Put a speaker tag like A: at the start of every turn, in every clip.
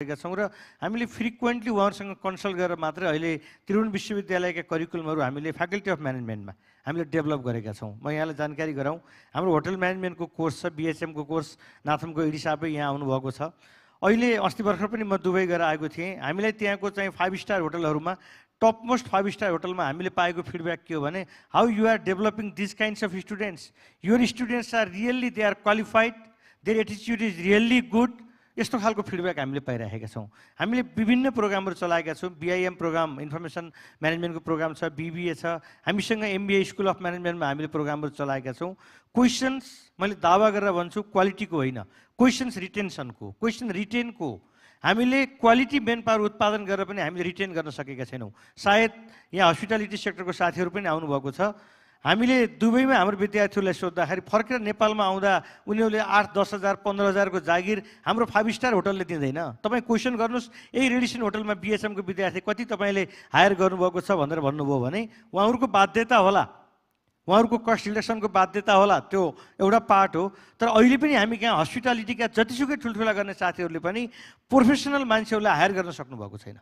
A: गरेका छौँ र हामीले फ्रिक्वेन्टली उहाँहरूसँग कन्सल्ट गरेर मात्रै अहिले त्रिभुवन विश्वविद्यालयका करिकुलमहरू हामीले फ्याकल्टी अफ म्यानेजमेन्टमा हामीले डेभलप गरेका छौँ। म यहाँलाई जानकारी गराउँ, हाम्रो होटल म्यानेजमेन्टको कोर्स छ, बिएचएमको कोर्स, नाथमको एडी साहबै यहाँ आउनुभएको छ। अहिले अस्ति भर्खर पनि म दुबई गएर आएको थिएँ। हामीलाई त्यहाँको चाहिँ 5 स्टार होटलहरूमा टप मोस्ट 5 स्टार होटलमा हामीले पाएको फिडब्याक के हो भने, how you are developing this kinds of students, your students are really they are qualified, their एटिच्युड इज रियल्ली गुड। यस्तो खालको फिडब्याक हामीले पाइरहेका छौँ। हामीले विभिन्न प्रोग्रामहरू चलाएका छौँ। बीआईएम प्रोग्राम, इन्फर्मेसन म्यानेजमेन्टको प्रोग्राम छ, बीबीए छ, हामीसँग एमबीए स्कुल अफ म्यानेजमेन्टमा हामीले प्रोग्रामहरू चलाएका छौँ। क्वेसन्स मैले दावा गरेर भन्छु क्वालिटीको होइन, क्वेसन्स रिटेन्सनको, क्वेसन रिटेनको। हामीले क्वालिटी मेन पावर उत्पादन गरेर पनि हामीले रिटेन गर्न सकेका छैनौँ। सायद यहाँ हस्पिटालिटी सेक्टरको साथीहरू पनि आउनुभएको छ। हामीले दुबईमा हाम्रो विद्यार्थीहरूलाई सोद्धाखेरि फर्केर नेपालमा आउँदा उनीहरूले 8-10 हजार 15 हजारको जागिर हाम्रो 5 स्टार होटलले दिँदैन। तपाईँ क्वेसन गर्नुहोस्, यही रेडिसन होटलमा बिएचएमको विद्यार्थी कति तपाईँले हायर गर्नुभएको छ भनेर भन्नुभयो भने उहाँहरूको बाध्यता होला, उहाँहरूको कस्ट रिडक्सनको बाध्यता होला, त्यो एउटा पार्ट हो। तर अहिले पनि हामी कहाँ हस्पिटालिटीका जतिसुकै ठुल्ठुला गर्ने साथीहरूले पनि प्रोफेसनल मान्छेहरूलाई हायर गर्न सक्नुभएको छैन।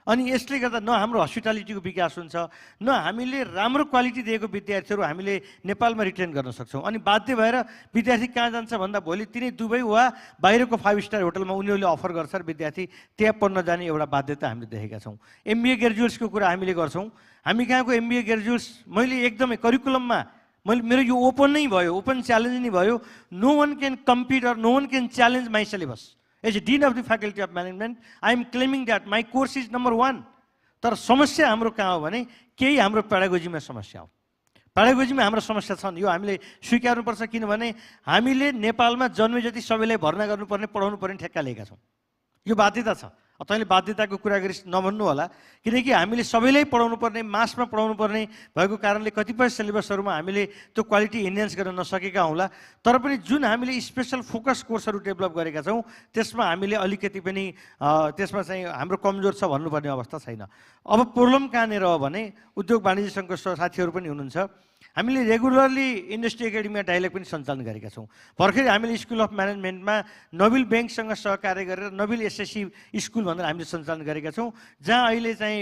A: अनि यसले गर्दा न हाम्रो हस्पिटालिटीको विकास हुन्छ, न हामीले राम्रो क्वालिटी दिएको विद्यार्थीहरू हामीले नेपालमा रिटेन गर्न सक्छौँ। अनि बाध्य भएर विद्यार्थी कहाँ जान्छ भन्दा भोलि तिनै दुबई वा बाहिरको 5 स्टार होटलमा उनीहरूले अफर गर्छ र विद्यार्थी त्यहाँ पढ्न जाने एउटा बाध्यता हामीले देखेका छौँ। एमबिए ग्रेजुएट्सको कुरा हामीले गर्छौँ। हामी कहाँको एमबिए ग्रेजुएट्स मैले एकदमै करिकुलममा मेरो यो ओपन नै भयो, ओपन च्यालेन्ज नै भयो। No one can compete or no one can challenge my syllabus. As a Dean of the Faculty of Management, I am claiming that my course is number 1. तर समस्या हाम्रो कहाँ हो भने केही हाम्रो पेडागोजीमा समस्या हो। पेडागोजीमा हाम्रो समस्या छन्, यो हामीले स्वीकार्नुपर्छ। किनभने हामीले नेपालमा जन्मे जति सबैलाई भर्ना गर्नुपर्ने, पढाउनु पर्ने ठेक्का लिएका छौँ। यो बाध्यता छ। तपाईँले बाध्यताको कुरा गरी नभन्नु होला, किनकि हामीले सबैलाई पढाउनु पर्ने, मासमा पढाउनु पर्ने भएको कारणले कतिपय सिलेबसहरूमा हामीले त्यो क्वालिटी इन्हान्स गर्न नसकेका होला। तर पनि जुन हामीले स्पेसल फोकस कोर्सहरू डेभलप गरेका छौँ त्यसमा हामीले अलिकति पनि त्यसमा चाहिँ हाम्रो कमजोर छ भन्नुपर्ने अवस्था छैन। अब प्रब्लम कहाँनिर हो भने उद्योग वाणिज्य सङ्घको साथीहरू पनि हुनुहुन्छ। हामीले रेगुलरली इन्डस्ट्री एकाडेमीमा डायलग पनि सञ्चालन गरेका छौँ। भर्खरै हामीले स्कुल अफ म्यानेजमेन्टमा नोबेल ब्याङ्कसँग सहकार्य गरेर नोबेल एसएससी स्कुल भनेर हामीले सञ्चालन गरेका छौँ, जहाँ अहिले चाहिँ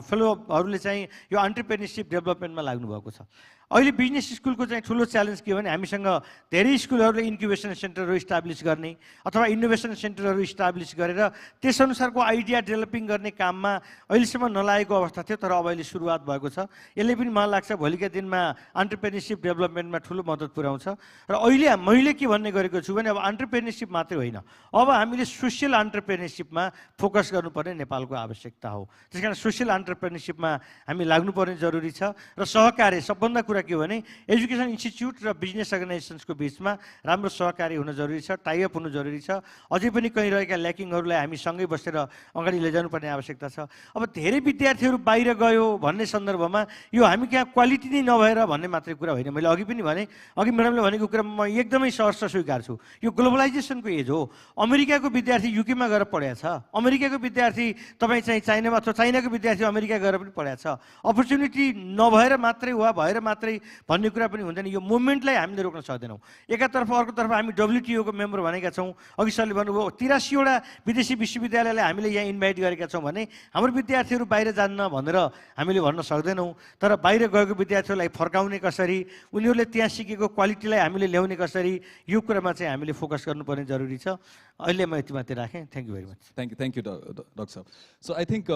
A: फेलोहरूले चाहिँ यो एन्टरप्रेन्योरसिप डेभलपमेन्टमा लाग्नुभएको छ। अहिले बिजनेस स्कुलको चाहिँ ठुलो च्यालेन्ज के हो भने हामीसँग धेरै स्कुलहरूले इन्क्युबेसन सेन्टरहरू इस्टाब्लिस गर्ने अथवा इनोभेसन सेन्टरहरू इस्टाब्लिस गरेर त्यसअनुसारको आइडिया डेभलपिङ गर्ने काममा अहिलेसम्म नलागेको अवस्था थियो। तर अब अहिले सुरुवात भएको छ। यसले पनि मलाई लाग्छ भोलिका दिनमा एन्टरप्रेन्योरसिप डेभलपमेन्टमा ठुलो मद्दत पुर्याउँछ। र अहिले मैले के भन्ने गरेको छु भने अब एन्टरप्रेन्योरसिप मात्रै होइन, अब हामीले सोसियल एन्टरप्रेन्योरसिपमा फोकस गर्नुपर्ने नेपालको आवश्यकता हो। त्यसकारण सोसियल एन्टरप्रेन्योरसिपमा हामी लाग्नुपर्ने जरुरी छ। र सहकार्य सबभन्दा कुरा के हो भने एजुकेसन इन्स्टिच्युट र बिजनेस अर्गनाइजेसन्सको बिचमा राम्रो सहकारी हुन जरुरी छ, टाइअप हुनु जरुरी छ। अझै पनि कहीँ रहेका ल्याकिङहरूलाई हामी सँगै बसेर अगाडि लैजानुपर्ने आवश्यकता छ। अब धेरै विद्यार्थीहरू बाहिर गयो भन्ने सन्दर्भमा यो हामी कहाँ क्वालिटी नै नभएर भन्ने मात्रै कुरा होइन। मैले अघि पनि भने, अघि म्याडमले भनेको कुरा म एकदमै सहर्ष स्वीकार्छु। यो ग्लोबलाइजेसनको एज हो। अमेरिकाको विद्यार्थी युकेमा गएर पढाएको छ, अमेरिकाको विद्यार्थी तपाईँ चाहिँ चाइनामा अथवा चाइनाको विद्यार्थी अमेरिका गएर पनि पढाएको छ। अपर्च्युनिटी नभएर मात्रै वा भएर मात्रै भन्ने कुरा पनि हुँदैन। यो मुभमेन्टलाई हामीले रोक्न सक्दैनौँ। एकातर्फ अर्कोतर्फ हामी डब्ल्युटिओको मेम्बर भनेका छौँ। अघि सरले भन्नुभयो 83वटा विदेशी विश्वविद्यालयलाई हामीले यहाँ इन्भाइट गरेका छौँ भने हाम्रो विद्यार्थीहरू बाहिर जान्न भनेर हामीले भन्न सक्दैनौँ। तर बाहिर गएको विद्यार्थीहरूलाई फर्काउने कसरी, उनीहरूले त्यहाँ सिकेको क्वालिटीलाई हामीले ल्याउने कसरी, यो कुरामा चाहिँ हामीले फोकस गर्नुपर्ने जरुरी छ। अहिले म यति मात्रै राखेँ। Thank you very much.
B: Thank you doctor साहब। So I think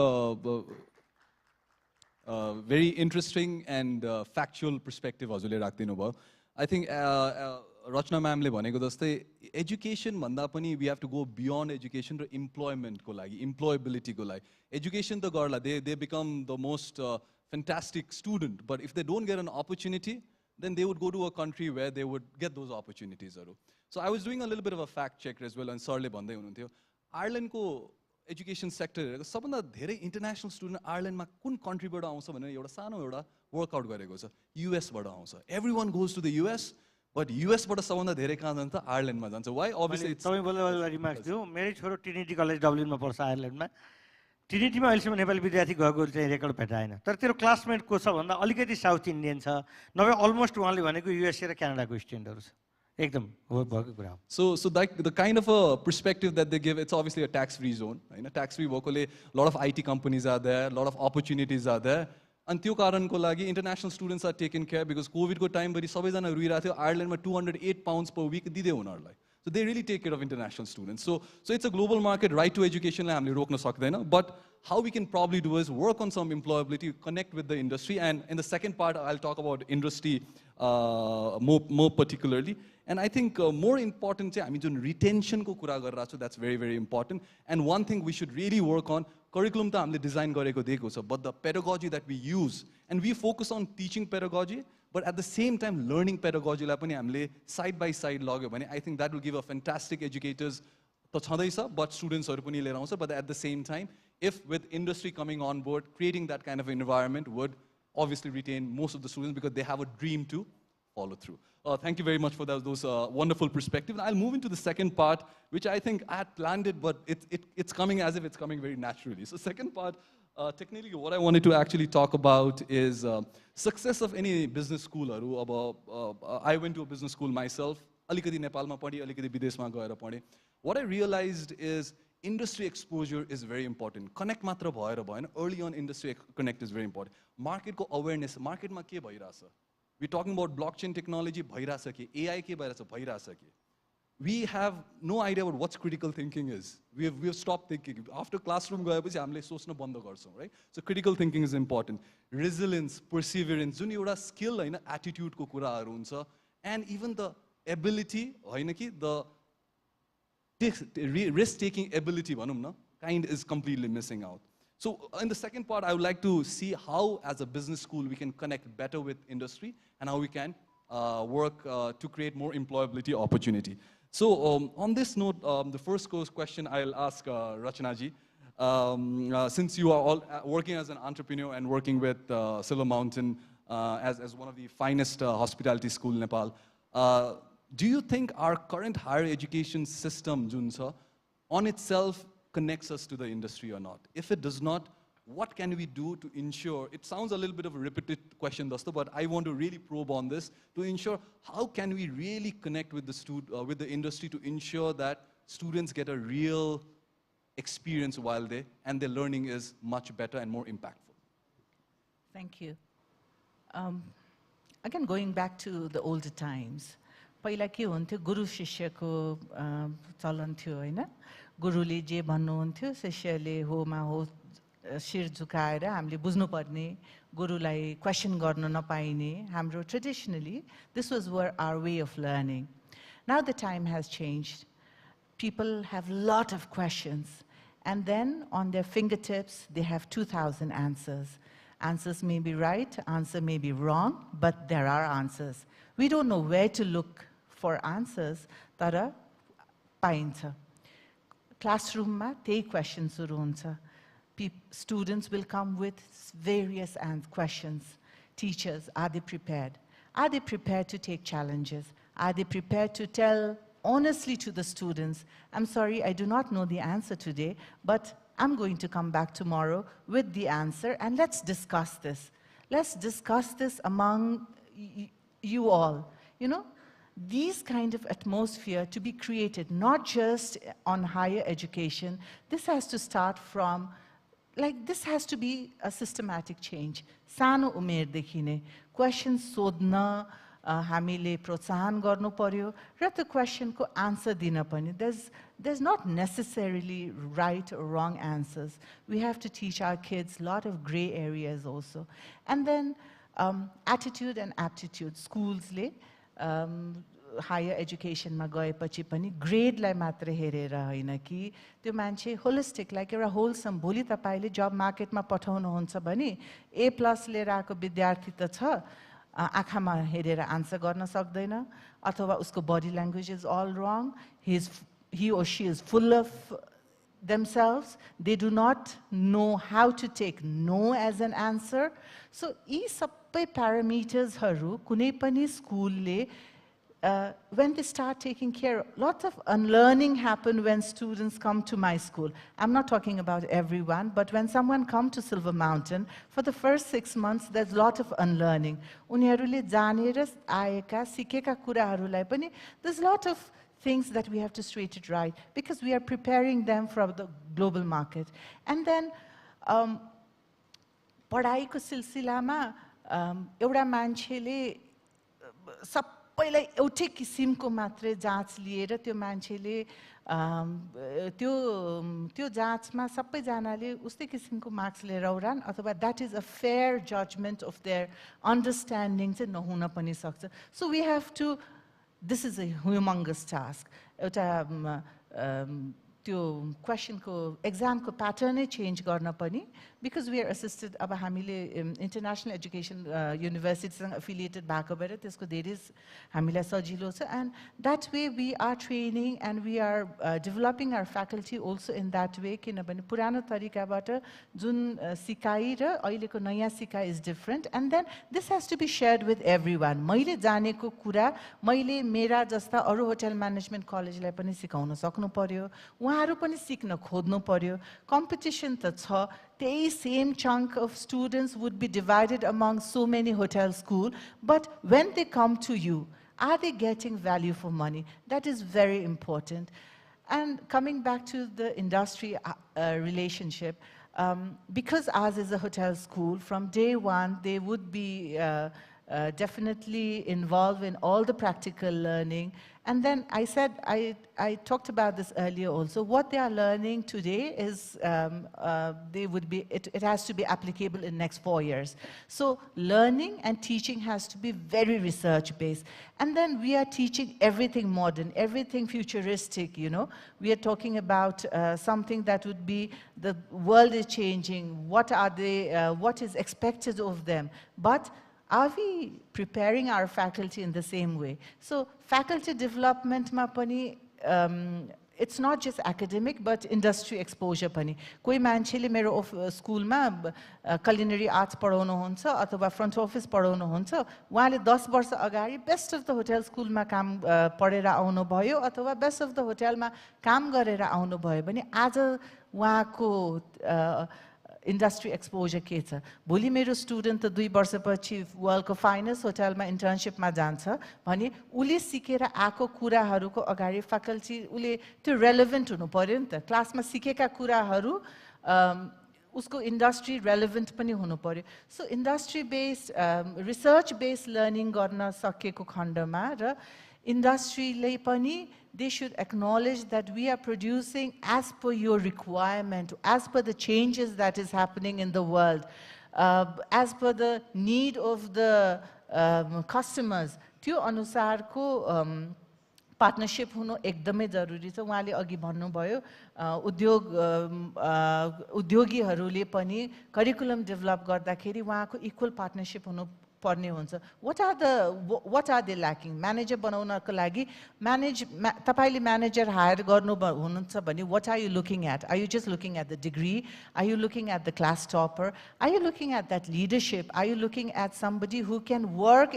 B: very interesting and factual perspective हजुरले राख्दिनु भयो। I think रचना म्यामले भनेको जस्तै एजुकेसन भन्दा पनि we have to go beyond education र employment को लागि, employability को लागि। एजुकेसन त गर्ला, they become the most fantastic student, but if they don't get an opportunity then they would go to a country where they would get those opportunities हरू। So I was doing a little bit of a fact check as well, and सरले भन्दै हुनुहुन्थ्यो आयरल्यान्डको education sector हेरेको सबभन्दा धेरै international student आयरल्यान्डमा कुन कन्ट्रीबाट आउँछ भनेर एउटा सानो एउटा वर्कआउट गरेको छ। युएसबाट आउँछ। Everyone goes to the US, but युएसबाट सबभन्दा धेरै कहाँ जान्छ? आयरल्यान्डमा जान्छ। वाइ? अभियसली
A: तपाईँ बोल्दा रिमार्क थियो। मेरै छोरो ट्रिनिटी कलेज डब्लिनमा पढ्छ आयरल्यान्डमा। ट्रिनिटीमा अहिलेसम्म नेपाली विद्यार्थी गएको चाहिँ रेकर्ड भेटाएन। तर तेरो क्लासमेट को छ भन्दा अलिकति साउथ इन्डियन छ, नभए अलमोस्ट उहाँले भनेको युएसए र क्यानाडाको स्टुडेन्टहरू छ। एकदम हो भएको कुरा हो.
B: So the kind of a perspective that they give, it's obviously a tax-free zone. होइन tax-free भएकोले lot of IT companies are there, lot of opportunities are there. अनि त्यो कारणको लागि international students are taken care because COVID को time भरि सबैजना रुइरहेको थियो. आयरल्यान्डमा 208 pounds per week दिँदै उनीहरूलाई. So they really take care of international students. So it's a global market. Right to education लाई हामीले रोक्न सक्दैन. But how we can probably do is work on some employability, connect with the industry, and in the second part I'll talk about industry more particularly. And I think more important चाहिँ हामी जुन retention को कुरा गरिरहेको छौँ, that's very very important. And one thing we should really work on, curriculum त हामीले design गरेको दिएको छ, but the pedagogy that we use, and we focus on teaching pedagogy, but at the same time learning pedagogy लाई पनि हामीले side by side लग्यो भने I think that will give a fantastic educators त छँदैछ, but students हरू पनि लिएर आउँछ. But at the same time, if with industry coming on board, creating that kind of environment would obviously retain most of the students because they have a dream to follow through. Thank you very much for those wonderful perspectives. I'll move into the second part, which I think I had planned it, but it's coming as if it's coming very naturally. So second part, technically what I wanted to actually talk about is success of any business school. I went to a business school myself. Alikati Nepalma padi, alikati Bidesma gaera padi. What I realized is industry exposure is very important. Connect matra bhayera bhayen. Early on, industry connect is very important. Market ko awareness. Market ma ke bhairasa. We're talking about blockchain technology, bhairasa ke. AI ke bhairasa ke. We have no idea about what critical thinking is. We have stopped thinking. After classroom gayeपछि हामीले सोच्न बन्द गर्छौं, right? So critical thinking is important. Resilience, perseverance, जुन एउटा skill हैन, attitude को कुराहरु हुन्छ, and even the ability, हैन कि the risk-taking ability भनौं न, kind is completely missing out. So in the second part, I would like to see how, as a business school, we can connect better with industry and how we can work to create more employability opportunity. So on this note, the first question I'll ask Rachanaji. Since you are all working as an entrepreneur and working with Silver Mountain as one of the finest hospitality school in Nepal, do you think our current higher education system, Junsa, on itself connects us to the industry or not? If it does not, what can we do to ensure, it sounds a little bit of a repetitive question, Dosto, but I want to really probe on this to ensure how can we really connect with the industry to ensure that students get a real experience while they, and their learning is much better and more impactful.
C: Thank you. Again, going back to the older times, पहिला के हुन्थ्यो गुरु शिष्यको चलन थियो हैन गुरुले जे भन्नुहुन्थ्यो शिष्यले होमा हो शिर झुकाएर हामीले बुझ्नु पर्ने गुरुलाई क्वेशन गर्न नपाइने हाम्रो traditionally this was our way of learning. Now the time has changed. People have a lot of questions and then on their fingertips they have 2,000 answers. Answers may be right, answer may be wrong, but there are answers. We don't know where to look for answers tara paincha. Classroom ma त्यही questions सुरु हुन्छ. Students will come with various questions. Teachers, are they prepared? Are they prepared to take challenges? Are they prepared to tell honestly to the students, I'm sorry, I do not know the answer today, but I'm going to come back tomorrow with the answer and let's discuss this. Let's discuss this among you all. You know, these kind of atmosphere to be created, not just on higher education, this has to start from, like this has to be a systematic change. Sano umerदेखि नै questions सोध्न हामीले प्रोत्साहन गर्नु पर्यो र त्यो क्वेशनको answer दिन पनि there's not necessarily right or wrong answers. We have to teach our kids a lot of gray areas also. And then attitude and aptitude. Schools-ले higher education मा गएपछि पनि grade लाई मात्र हेरेर हैन कि त्यो मान्छे holistic like एउटा wholesome भोलि तपाईले job market मा पठाउनुहुन्छ भने A+ लिएर आएको विद्यार्थी त छ आँखामा हेरेर आन्सर गर्न सक्दैन अथवा उसको body language is all wrong, he or she is full of themselves, they do not know how to take no as an answer. So यी सबै parameters हरु कुनै पनि स्कुलले when they start taking care, lots of unlearning happen when students come to my school. I'm not talking about everyone, but when someone comes to Silver Mountain, for the first 6 months, there's a lot of unlearning. उनीहरूले जानेर आएका सिकेका कुराहरूलाई पनि, there's a lot of things that we have to straight it right, because we are preparing them for the global market. And then, पढाइको सिलसिलामा एउटा मान्छेले सबैलाई एउटै किसिमको मात्रै जाँच लिएर त्यो मान्छेले त्यो जाँचमा सबैजनाले उस्तै किसिमको मार्क्स लिएर आउरान् अथवा that is a fair judgment of their understanding चाहिँ नहुन पनि सक्छ. So we have to, this is a humongous task. एउटा त्यो क्वेसनको एक्जामको प्याटर्नै चेन्ज गर्न पनि, because we are assisted, अब हामीले international education universityसँग affiliated भएको भएर त्यसको धेरै हामीलाई सजिलो छ, and that way we are training and we are developing our faculty also in that way, किनभने पुरानो तरिकाबाट जुन सिकाइ र अहिलेको नयाँ सिकाइ is different, and then this has to be shared with everyone. मैले जानेको कुरा मैले मेरा जस्ता अरू होटल म्यानेजमेन्ट कलेजलाई पनि सिकाउन सक्नु पर्यो, उहाँहरू पनि सिक्न खोज्नु पर्यो. कम्पिटिसन त छ, त्यही same chunk of students would be divided among so many hotel schools, but when they come to you, are they getting value for money? That is very important. And coming back to the industry relationship, because ours is a hotel school, from day one they would be definitely involved in all the practical learning. And then I said, I talked about this earlier also, what they are learning today is, they would be, it has to be applicable in next 4 years. So learning and teaching has to be very research-based. And then we are teaching everything modern, everything futuristic, you know. We are talking about something that would be, the world is changing, what are they, what is expected of them. But are we preparing our faculty in the same way? So faculty development ma pani, it's not just academic but industry exposure pani. कोही मान्छेले मेरो स्कुलमा culinary arts पढाउनु हुन्छ अथवा front office पढाउनु हुन्छ, उहाँले 10 वर्ष अगाडि best of the hotel स्कुलमा काम पढेर आउनु भयो अथवा best of the होटलमा काम गरेर आउनु भयो भने आज उहाँको industry exposure के छ. भोलि मेरो स्टुडेन्ट त 2 वर्षपछि वर्ल्डको फाइनेस्ट होटलमा इन्टर्नशिपमा जान्छ भने उले सिकेर आएको कुराहरूको अगाडि फ्याकल्टी उले त्यो रेलेभेन्ट हुनु पर्यो नि त. क्लासमा सिकेका कुराहरू उसको इन्डस्ट्री रेलेभेन्ट पनि हुनु पर्यो. So industry based research based learning गर्न सकेको खण्डमा र इन्डस्ट्रीले पनि, they should acknowledge that we are producing as per your requirement, as per the changes that is happening in the world, as per the need of the customers. त्यो अनुसारको partnership हुनु एकदमै जरुरी छ. उहाँले अघि भन्नुभयो उद्योगीहरूले पनि करिकुलम डेभलप गर्दाखेरि उहाँको इक्वल पार्टनरशिप हुनु पर्ने हुन्छ. What are they lacking? Manager बनाउनको लागि तपाईले manager hire गर्नु हुनुहुन्छ भने what are you looking at? Are you just looking at the degree? Are you looking at the class topper? Are you looking at that leadership? Are you looking at somebody who can work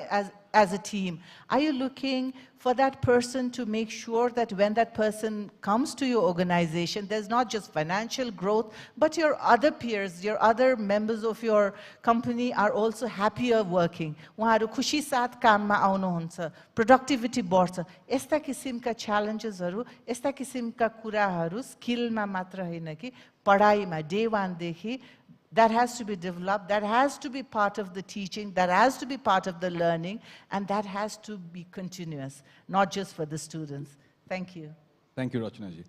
C: as a team? Are you looking for that person to make sure that when that person comes to your organization, there's not just financial growth, but your other peers, your other members of your company are also happier working. उहाँहरू खुशी साथ काममा आउनुहुन्छ, productivity बढ्छ. यस्ता किसिमका च्यालेन्जेसहरू, यस्ता किसिमका कुराहरू स्किलमा मात्र होइन कि पढाइमा डे 1 देखि that has to be developed, that has to be part of the teaching, that has to be part of the learning, and that has to be continuous, not just for the students. Thank you.
B: Thank you, Rachna ji.